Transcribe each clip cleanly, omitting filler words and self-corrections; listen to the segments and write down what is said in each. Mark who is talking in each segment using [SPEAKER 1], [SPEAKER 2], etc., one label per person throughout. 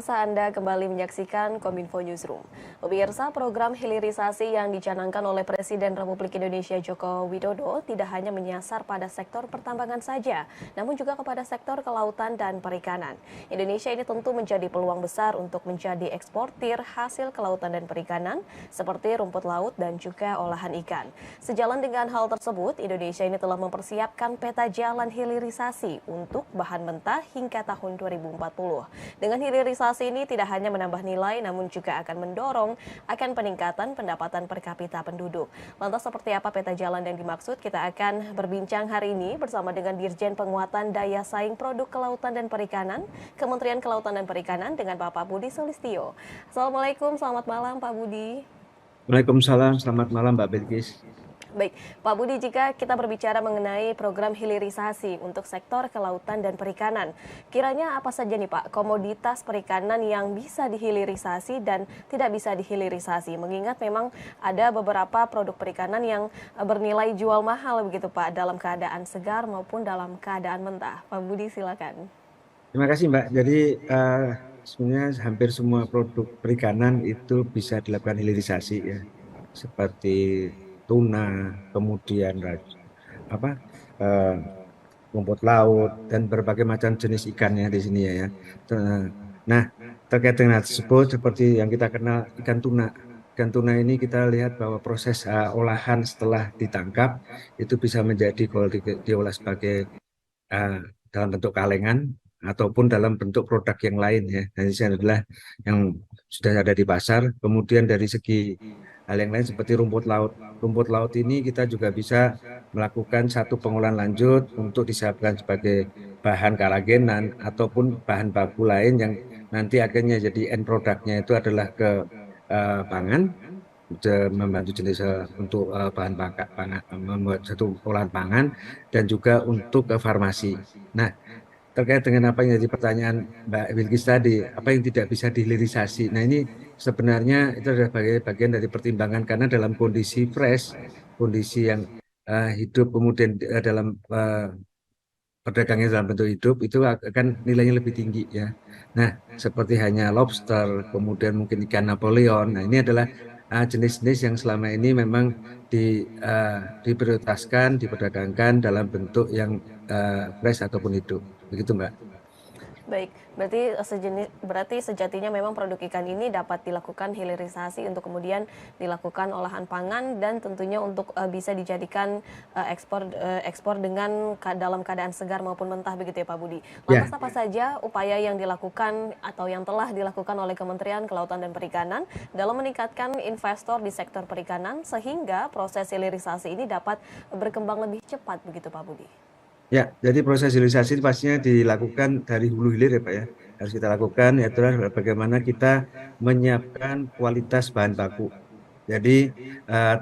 [SPEAKER 1] pemirsa, Anda kembali menyaksikan Kominfo Newsroom. Pemirsa, program hilirisasi yang dicanangkan oleh Presiden Republik Indonesia Joko Widodo tidak hanya menyasar pada sektor pertambangan saja, namun juga kepada sektor kelautan dan perikanan. Indonesia ini tentu menjadi peluang besar untuk menjadi eksportir hasil kelautan dan perikanan, seperti rumput laut dan juga olahan ikan. Sejalan dengan hal tersebut, Indonesia ini telah mempersiapkan peta jalan hilirisasi untuk bahan mentah hingga tahun 2040. Dengan hilirisasi ini tidak hanya menambah nilai, namun juga akan mendorong akan peningkatan pendapatan per kapita penduduk. Lantas seperti apa peta jalan yang dimaksud? Kita akan berbincang hari ini bersama dengan Dirjen Penguatan Daya Saing Produk Kelautan dan Perikanan, Kementerian Kelautan dan Perikanan dengan Bapak Budi Sulistyo. Assalamualaikum, selamat malam Pak Budi.
[SPEAKER 2] Waalaikumsalam, selamat malam Mbak Bilkis.
[SPEAKER 1] Baik, Pak Budi, jika kita berbicara mengenai program hilirisasi untuk sektor kelautan dan perikanan, kiranya apa saja nih Pak komoditas perikanan yang bisa dihilirisasi dan tidak bisa dihilirisasi? Mengingat memang ada beberapa produk perikanan yang bernilai jual mahal begitu Pak, dalam keadaan segar maupun dalam keadaan mentah. Pak Budi silakan.
[SPEAKER 2] Terima kasih Mbak. Jadi sebenarnya hampir semua produk perikanan itu bisa dilakukan hilirisasi ya, seperti tuna, kemudian apa eh, rumput laut dan berbagai macam jenis ikannya di sini ya. Nah, terkait dengan hal tersebut seperti yang kita kenal ikan tuna. Ikan tuna ini kita lihat bahwa proses olahan setelah ditangkap itu bisa menjadi kalau diolah sebagai uh, dalam bentuk kalengan ataupun dalam bentuk produk yang lain ya. Nah, ini adalah yang sudah ada di pasar. Kemudian dari segi hal yang lain seperti rumput laut. Rumput laut ini kita juga bisa melakukan satu pengolahan lanjut untuk disiapkan sebagai bahan karagenan ataupun bahan baku lain yang nanti akhirnya jadi end produknya itu adalah ke pangan, membantu jenis untuk bahan pangan, membuat satu olahan pangan dan juga untuk ke farmasi. Nah, terkait dengan apa yang jadi pertanyaan Mbak Wilkis tadi, apa yang tidak bisa dihilirisasi. Nah, ini sebenarnya itu adalah bagian dari pertimbangan karena dalam kondisi fresh, kondisi yang hidup kemudian dalam perdagangnya dalam bentuk hidup itu akan nilainya lebih tinggi ya. Nah, seperti hanya lobster, kemudian mungkin ikan Napoleon. Nah, ini adalah jenis-jenis yang selama ini memang diprioritaskan, diperdagangkan dalam bentuk yang fresh ataupun hidup. Begitu, Mbak.
[SPEAKER 1] Baik, berarti sejatinya memang produk ikan ini dapat dilakukan hilirisasi untuk kemudian dilakukan olahan pangan dan tentunya untuk bisa dijadikan ekspor dengan dalam keadaan segar maupun mentah begitu ya Pak Budi.
[SPEAKER 2] Ya,
[SPEAKER 1] Lantas apa saja upaya yang dilakukan atau yang telah dilakukan oleh Kementerian Kelautan dan Perikanan dalam meningkatkan investor di sektor perikanan sehingga proses hilirisasi ini dapat berkembang lebih cepat begitu Pak Budi?
[SPEAKER 2] ya, jadi proses hilirisasi pastinya dilakukan dari hulu hilir ya Pak ya. Harus kita lakukan yaitu bagaimana kita menyiapkan kualitas bahan baku. Jadi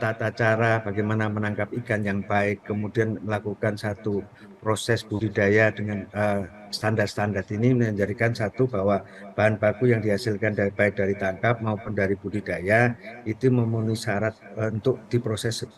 [SPEAKER 2] tata cara bagaimana menangkap ikan yang baik, kemudian melakukan satu proses budidaya dengan standar-standar ini menjadikan satu bahwa bahan baku yang dihasilkan baik dari tangkap maupun dari budidaya itu memenuhi syarat untuk diproses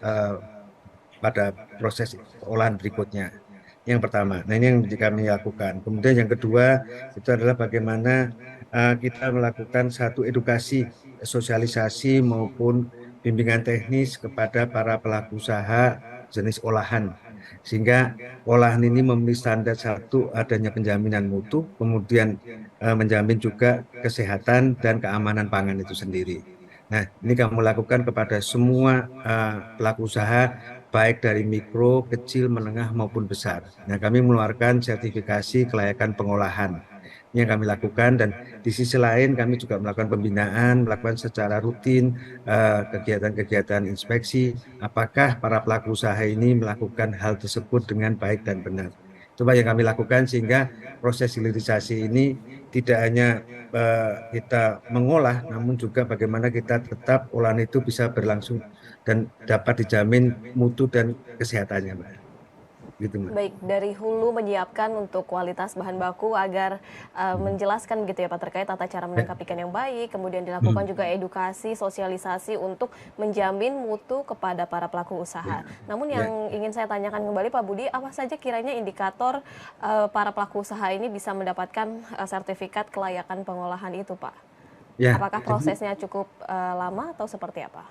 [SPEAKER 2] pada proses olahan berikutnya. Yang pertama, nah ini yang kami lakukan. Kemudian yang kedua itu adalah bagaimana kita melakukan satu edukasi, sosialisasi maupun bimbingan teknis kepada para pelaku usaha jenis olahan. Sehingga olahan ini memenuhi standar satu adanya penjaminan mutu, kemudian menjamin juga kesehatan dan keamanan pangan itu sendiri. Nah, ini kami lakukan kepada semua pelaku usaha baik dari mikro, kecil, menengah maupun besar. Nah, kami mengeluarkan sertifikasi kelayakan pengolahan. Ini yang kami lakukan dan di sisi lain kami juga melakukan pembinaan, melakukan secara rutin kegiatan-kegiatan inspeksi, apakah para pelaku usaha ini melakukan hal tersebut dengan baik dan benar. Coba yang kami lakukan sehingga proses hilirisasi ini tidak hanya kita mengolah, namun juga bagaimana kita tetap olahan itu bisa berlangsung dan dapat dijamin mutu dan kesehatannya, Mbak. gitu Mbak.
[SPEAKER 1] Baik, dari hulu menyiapkan untuk kualitas bahan baku agar menjelaskan gitu ya Pak terkait tata cara
[SPEAKER 2] Ya.
[SPEAKER 1] menangkap ikan yang baik, kemudian dilakukan
[SPEAKER 2] Hmm.
[SPEAKER 1] juga edukasi, sosialisasi untuk menjamin mutu kepada para pelaku
[SPEAKER 2] Ya.
[SPEAKER 1] usaha. Namun
[SPEAKER 2] Ya.
[SPEAKER 1] yang ingin saya tanyakan kembali Pak Budi, apa saja kiranya indikator para pelaku usaha ini bisa mendapatkan sertifikat kelayakan pengolahan itu Pak?
[SPEAKER 2] Ya.
[SPEAKER 1] Apakah
[SPEAKER 2] Jadi
[SPEAKER 1] prosesnya cukup lama atau seperti apa?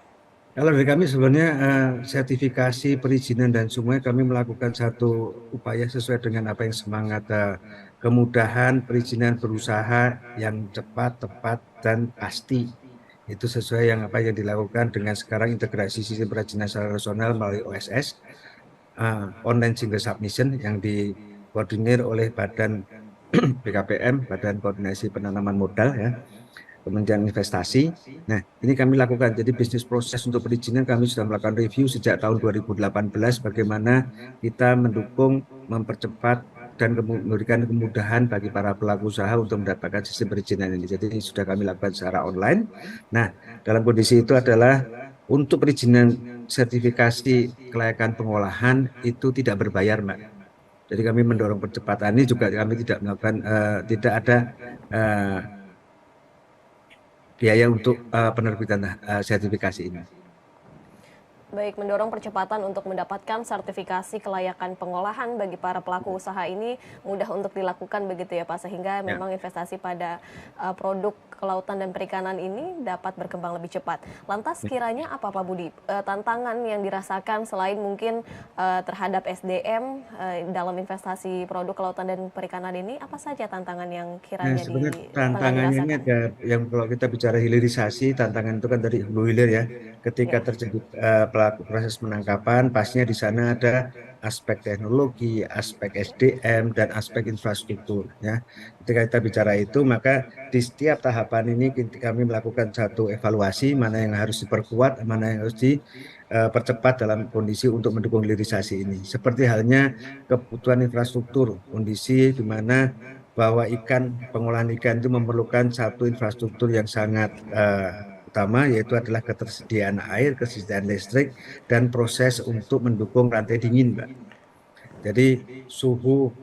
[SPEAKER 2] kalau dari kami sebenarnya sertifikasi perizinan dan semuanya kami melakukan satu upaya sesuai dengan apa yang semangat kemudahan perizinan berusaha yang cepat, tepat dan pasti. Itu sesuai yang apa yang dilakukan dengan sekarang integrasi sistem perizinan secara nasional melalui OSS, online single submission yang dikoordinir oleh Badan BKPM, Badan Koordinasi Penanaman Modal ya. Kementerian Investasi. Nah, ini kami lakukan. Jadi bisnis proses untuk perizinan kami sudah melakukan review sejak tahun 2018 bagaimana kita mendukung, mempercepat dan memberikan kemudahan bagi para pelaku usaha untuk mendapatkan sistem perizinan ini. Jadi ini sudah kami lakukan secara online. Nah, dalam kondisi itu adalah untuk perizinan sertifikasi kelayakan pengolahan itu tidak berbayar, Mbak. Jadi kami mendorong percepatan ini juga kami tidak melakukan tidak ada eh, biaya untuk penerbitan sertifikasi ini.
[SPEAKER 1] Baik, mendorong percepatan untuk mendapatkan sertifikasi kelayakan pengolahan bagi para pelaku usaha ini mudah untuk dilakukan begitu ya Pak, sehingga
[SPEAKER 2] Ya.
[SPEAKER 1] memang investasi pada produk kelautan dan perikanan ini dapat berkembang lebih cepat. Lantas kiranya apa Pak Budi tantangan yang dirasakan selain mungkin terhadap SDM dalam investasi produk kelautan dan perikanan ini, apa saja tantangan yang
[SPEAKER 2] Nah,
[SPEAKER 1] kiranya
[SPEAKER 2] sebenarnya tantangannya ini
[SPEAKER 1] dirasakan?
[SPEAKER 2] ada yang kalau kita bicara hilirisasi, tantangan itu kan dari hulu hilir ya. Ketika
[SPEAKER 1] Ya.
[SPEAKER 2] terjadi pelaku proses penangkapan, pastinya di sana ada aspek teknologi, aspek SDM, dan aspek infrastruktur. Ya, ketika kita bicara itu, maka di setiap tahapan ini kami melakukan satu evaluasi mana yang harus diperkuat, mana yang harus dipercepat dalam kondisi untuk mendukung hilirisasi ini. Seperti halnya kebutuhan infrastruktur, kondisi di mana bahwa pengolahan ikan itu memerlukan satu infrastruktur yang sangat utama, yaitu adalah ketersediaan air, ketersediaan listrik, dan proses untuk mendukung rantai dingin, Mbak. Jadi suhu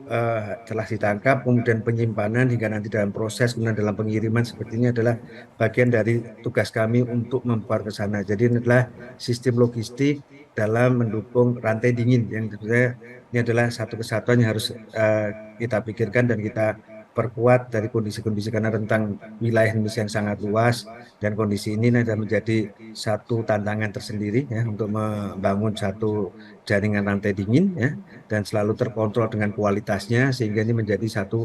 [SPEAKER 2] telah ditangkap, kemudian penyimpanan hingga nanti dalam proses, kemudian dalam pengiriman seperti ini adalah bagian dari tugas kami untuk membuat ke sana. Jadi ini adalah sistem logistik dalam mendukung rantai dingin yang sebenarnya ini adalah satu kesatuan yang harus kita pikirkan dan kita perkuat dari kondisi-kondisi karena rentang wilayah Indonesia yang sangat luas dan kondisi ini adalah menjadi satu tantangan tersendiri ya untuk membangun satu jaringan rantai dingin ya dan selalu terkontrol dengan kualitasnya sehingga ini menjadi satu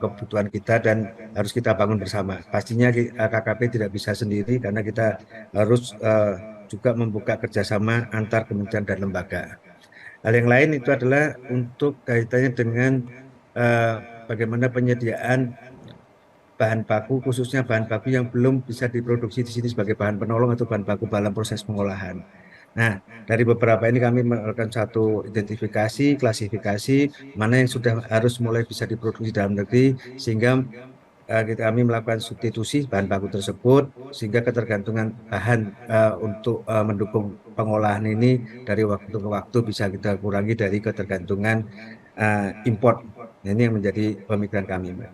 [SPEAKER 2] kebutuhan kita dan harus kita bangun bersama. Pastinya KKP tidak bisa sendiri karena kita harus juga membuka kerjasama antar kementerian dan lembaga. Hal yang lain itu adalah untuk kaitannya dengan eh, bagaimana penyediaan bahan baku, khususnya bahan baku yang belum bisa diproduksi di sini sebagai bahan penolong atau bahan baku dalam proses pengolahan. Nah, dari beberapa ini kami melakukan satu identifikasi, klasifikasi, mana yang sudah harus mulai bisa diproduksi dalam negeri, sehingga kami melakukan substitusi bahan baku tersebut, sehingga ketergantungan bahan untuk mendukung pengolahan ini dari waktu ke waktu bisa kita kurangi dari ketergantungan import. Ini yang menjadi pemikiran kami, Mbak.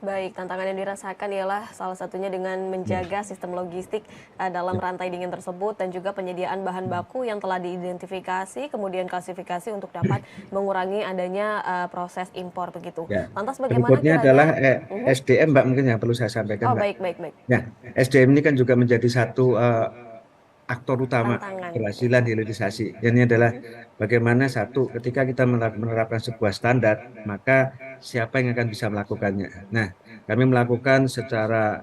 [SPEAKER 1] Baik, tantangan yang dirasakan ialah salah satunya dengan menjaga sistem logistik dalam rantai dingin tersebut dan juga penyediaan bahan baku yang telah diidentifikasi, kemudian klasifikasi untuk dapat mengurangi adanya proses impor begitu.
[SPEAKER 2] Ya.
[SPEAKER 1] Lantas bagaimana
[SPEAKER 2] Berikutnya adalah
[SPEAKER 1] kiranya?
[SPEAKER 2] SDM, Mbak, mungkin yang perlu saya sampaikan,
[SPEAKER 1] Oh,
[SPEAKER 2] Mbak.
[SPEAKER 1] baik, baik, baik.
[SPEAKER 2] Ya, SDM ini kan juga menjadi satu aktor utama
[SPEAKER 1] Tantangan. Ya.
[SPEAKER 2] keberhasilan hilirisasi. Ini adalah bagaimana satu, ketika kita menerapkan sebuah standar, maka siapa yang akan bisa melakukannya. Nah, kami melakukan secara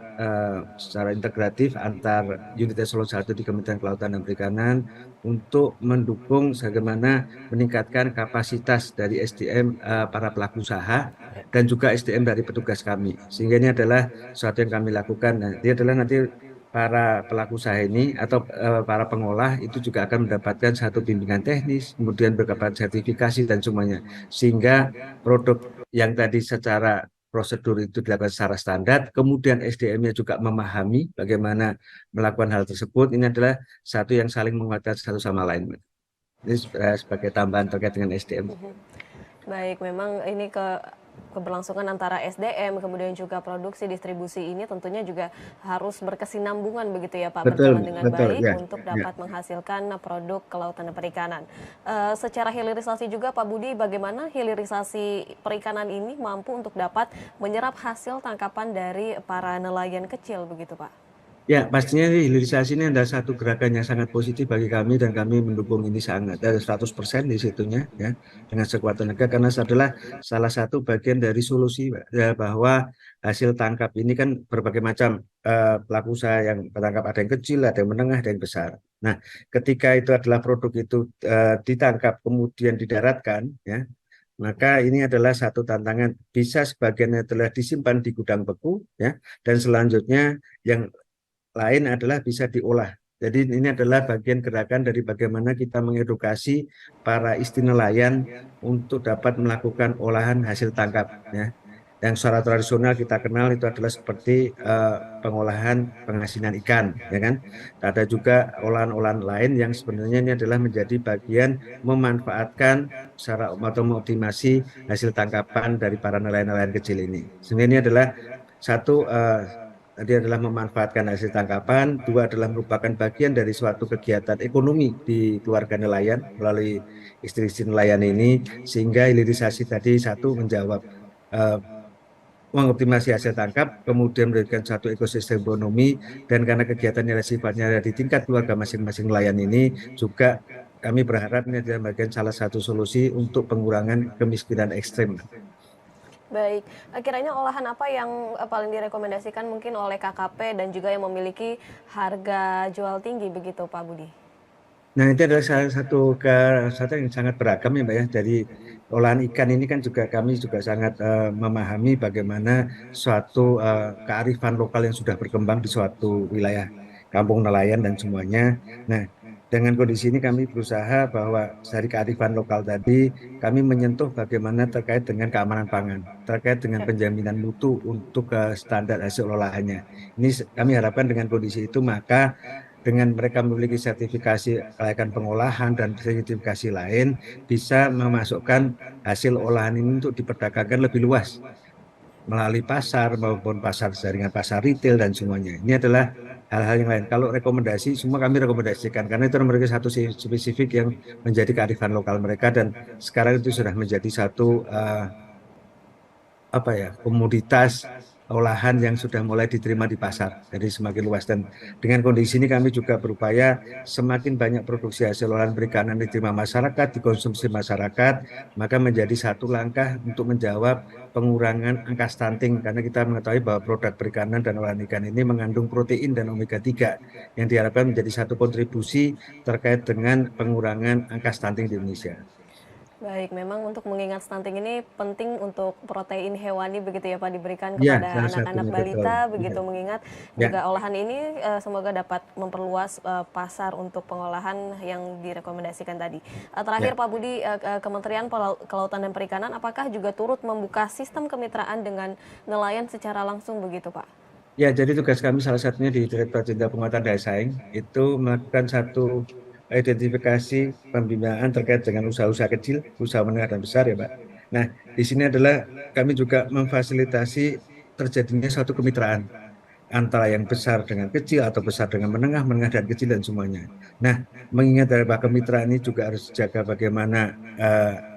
[SPEAKER 2] integratif antar unit eselon 1 di Kementerian Kelautan dan Perikanan untuk mendukung bagaimana meningkatkan kapasitas dari SDM para pelaku usaha dan juga SDM dari petugas kami. Sehingga ini adalah sesuatu yang kami lakukan. Nah, ini adalah nanti para pelaku usaha ini atau para pengolah itu juga akan mendapatkan satu bimbingan teknis, kemudian berkapan sertifikasi dan semuanya. Sehingga produk yang tadi secara prosedur itu dilakukan secara standar, kemudian SDM-nya juga memahami bagaimana melakukan hal tersebut. Ini adalah satu yang saling menguatkan satu sama lain. Ini sebagai tambahan terkait dengan SDM.
[SPEAKER 1] Baik, memang ini keberlangsungan antara SDM kemudian juga produksi distribusi ini tentunya juga harus berkesinambungan begitu ya Pak,
[SPEAKER 2] Betul,
[SPEAKER 1] berjalan dengan
[SPEAKER 2] betul,
[SPEAKER 1] baik
[SPEAKER 2] ya,
[SPEAKER 1] untuk
[SPEAKER 2] ya.
[SPEAKER 1] dapat menghasilkan produk kelautan dan perikanan. Secara hilirisasi juga Pak Budi, bagaimana hilirisasi perikanan ini mampu untuk dapat menyerap hasil tangkapan dari para nelayan kecil begitu Pak?
[SPEAKER 2] Ya, pastinya hilirisasi ini adalah satu gerakan yang sangat positif bagi kami dan kami mendukung ini sangat dari 100% di situnya ya dengan sekuat tenaga karena adalah salah satu bagian dari solusi ya, bahwa hasil tangkap ini kan berbagai macam pelaku usaha yang bertangkap ada yang kecil, ada yang menengah, ada yang besar. Nah, ketika itu adalah produk itu ditangkap kemudian didaratkan ya maka ini adalah satu tantangan bisa sebagiannya telah disimpan di gudang beku ya dan selanjutnya yang lain adalah bisa diolah. Jadi ini adalah bagian gerakan dari bagaimana kita mengedukasi para istri nelayan untuk dapat melakukan olahan hasil tangkap. Ya. Yang secara tradisional kita kenal itu adalah seperti pengolahan pengasinan ikan, ya kan? Ada juga olahan-olahan lain yang sebenarnya ini adalah menjadi bagian memanfaatkan secara atau mengoptimasi hasil tangkapan dari para nelayan-nelayan kecil ini. Sehingga ini adalah satu tadi adalah memanfaatkan hasil tangkapan, dua adalah merupakan bagian dari suatu kegiatan ekonomi di keluarga nelayan melalui istri-istri nelayan ini, sehingga hilirisasi tadi satu menjawab uh, mengoptimasi hasil tangkap, kemudian memberikan satu ekosistem ekonomi, dan karena kegiatannya sifatnya di tingkat keluarga masing-masing nelayan ini, juga kami berharap ini adalah bagian salah satu solusi untuk pengurangan kemiskinan ekstrim.
[SPEAKER 1] Baik, kiranya olahan apa yang paling direkomendasikan mungkin oleh KKP dan juga yang memiliki harga jual tinggi begitu Pak Budi?
[SPEAKER 2] Nah, itu adalah salah satu yang sangat beragam ya, Mbak ya. Dari olahan ikan ini kan juga kami juga sangat memahami bagaimana suatu kearifan lokal yang sudah berkembang di suatu wilayah kampung nelayan dan semuanya. Nah, dengan kondisi ini kami berusaha bahwa dari kearifan lokal tadi kami menyentuh bagaimana terkait dengan keamanan pangan, terkait dengan penjaminan mutu untuk standar hasil olahannya. Ini kami harapkan dengan kondisi itu maka dengan mereka memiliki sertifikasi kelayakan pengolahan dan sertifikasi lain bisa memasukkan hasil olahan ini untuk diperdagangkan lebih luas melalui pasar maupun pasar jaringan pasar retail dan semuanya. Ini adalah hal-hal yang lain. Kalau rekomendasi, semua kami rekomendasikan karena itu mereka satu spesifik yang menjadi kearifan lokal mereka dan sekarang itu sudah menjadi satu komoditas olahan yang sudah mulai diterima di pasar, jadi semakin luas dan dengan kondisi ini kami juga berupaya semakin banyak produksi hasil olahan perikanan diterima masyarakat, dikonsumsi masyarakat, maka menjadi satu langkah untuk menjawab pengurangan angka stunting karena kita mengetahui bahwa produk perikanan dan olahan ikan ini mengandung protein dan omega 3 yang diharapkan menjadi satu kontribusi terkait dengan pengurangan angka stunting di Indonesia.
[SPEAKER 1] Baik, memang untuk mengingat stunting ini penting untuk protein hewani begitu ya Pak diberikan
[SPEAKER 2] Ya,
[SPEAKER 1] kepada
[SPEAKER 2] salah
[SPEAKER 1] anak-anak
[SPEAKER 2] satunya betul.
[SPEAKER 1] balita
[SPEAKER 2] Ya,
[SPEAKER 1] begitu mengingat
[SPEAKER 2] ya.
[SPEAKER 1] juga olahan ini semoga dapat memperluas pasar untuk pengolahan yang direkomendasikan tadi. Terakhir
[SPEAKER 2] Ya.
[SPEAKER 1] Pak Budi, Kementerian Kelautan dan Perikanan apakah juga turut membuka sistem kemitraan dengan nelayan secara langsung begitu Pak?
[SPEAKER 2] Ya, jadi tugas kami salah satunya di Direktorat Jenderal Penguatan Daya Saing itu melakukan satu identifikasi pembinaan terkait dengan usaha-usaha kecil, usaha menengah dan besar ya, Pak. Nah, di sini adalah kami juga memfasilitasi terjadinya suatu kemitraan antara yang besar dengan kecil atau besar dengan menengah, menengah dan kecil dan semuanya. Nah, mengingat dari bahwa kemitraan ini juga harus jaga bagaimana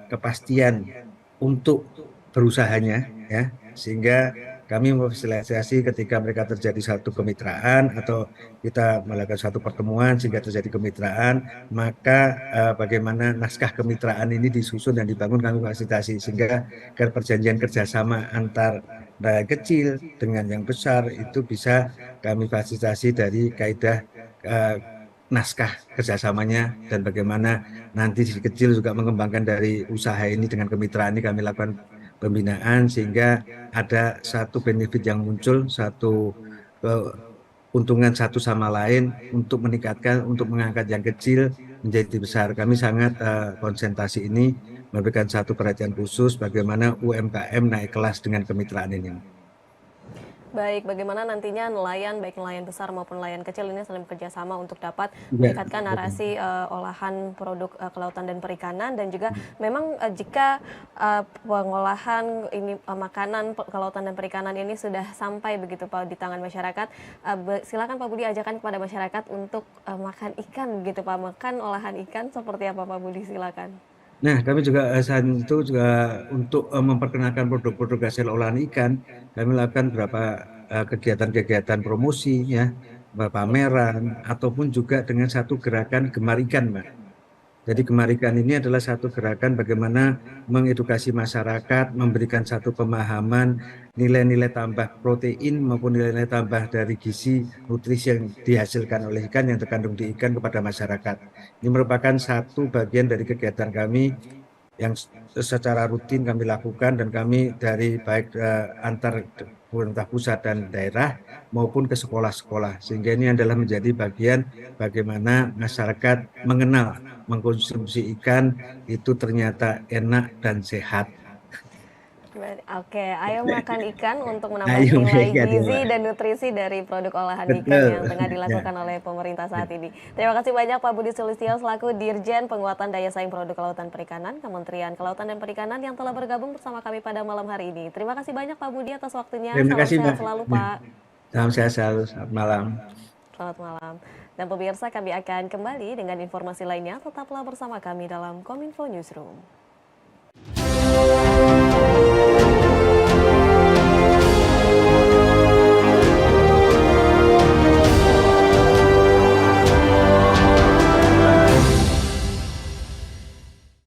[SPEAKER 2] kepastian untuk berusahanya, ya, sehingga kami memfasilitasi ketika mereka terjadi satu kemitraan atau kita melakukan satu pertemuan sehingga terjadi kemitraan, maka bagaimana naskah kemitraan ini disusun dan dibangun kami fasilitasi sehingga perjanjian kerjasama antar nelayan kecil dengan yang besar itu bisa kami fasilitasi dari kaidah naskah kerjasamanya dan bagaimana nanti si kecil juga mengembangkan dari usaha ini dengan kemitraan ini kami lakukan pembinaan sehingga ada satu benefit yang muncul, satu keuntungan satu sama lain untuk meningkatkan, untuk mengangkat yang kecil menjadi besar. Kami sangat konsentrasi ini memberikan satu perhatian khusus bagaimana UMKM naik kelas dengan kemitraan ini.
[SPEAKER 1] Baik, bagaimana nantinya nelayan, baik nelayan besar maupun nelayan kecil ini saling bekerja sama untuk dapat
[SPEAKER 2] Iya,
[SPEAKER 1] meningkatkan
[SPEAKER 2] betul.
[SPEAKER 1] narasi olahan produk kelautan dan perikanan, dan juga memang jika pengolahan ini makanan kelautan dan perikanan ini sudah sampai begitu Pak di tangan masyarakat, silakan Pak Budi ajakan kepada masyarakat untuk makan ikan begitu Pak, makan olahan ikan seperti apa Pak Budi, silakan.
[SPEAKER 2] Nah, kami juga selain itu juga untuk memperkenalkan produk-produk hasil olahan ikan, kami lakukan beberapa kegiatan-kegiatan promosi ya, pameran ataupun juga dengan satu gerakan Gemar Ikan, Mbak. Jadi Gemarikan ini adalah satu gerakan bagaimana mengedukasi masyarakat, memberikan satu pemahaman nilai-nilai tambah protein maupun nilai-nilai tambah dari gizi nutrisi yang dihasilkan oleh ikan yang terkandung di ikan kepada masyarakat. Ini merupakan satu bagian dari kegiatan kami yang secara rutin kami lakukan dan kami dari baik antar pemerintah pusat dan daerah maupun ke sekolah-sekolah, sehingga ini adalah menjadi bagian bagaimana masyarakat mengenal mengkonsumsi ikan itu ternyata enak dan sehat.
[SPEAKER 1] Oke, ayo makan ikan untuk menambah
[SPEAKER 2] Ayo
[SPEAKER 1] nilai
[SPEAKER 2] ikan ya,
[SPEAKER 1] gizi
[SPEAKER 2] Pak.
[SPEAKER 1] dan nutrisi dari produk olahan ikan
[SPEAKER 2] Betul.
[SPEAKER 1] yang tengah
[SPEAKER 2] Ya.
[SPEAKER 1] dilakukan oleh pemerintah saat ini. Terima kasih banyak Pak Budi Sulistyo selaku Dirjen Penguatan Daya Saing Produk Kelautan Perikanan, Kementerian Kelautan dan Perikanan yang telah bergabung bersama kami pada malam hari ini. Terima kasih banyak Pak Budi atas waktunya.
[SPEAKER 2] Terima
[SPEAKER 1] Salam
[SPEAKER 2] kasih,
[SPEAKER 1] sehat
[SPEAKER 2] Mbak.
[SPEAKER 1] selalu
[SPEAKER 2] Ya.
[SPEAKER 1] Pak.
[SPEAKER 2] Salam sehat selalu. Selamat malam.
[SPEAKER 1] Selamat malam. Dan pemirsa, kami akan kembali dengan informasi lainnya. Tetaplah bersama kami dalam Kominfo Newsroom.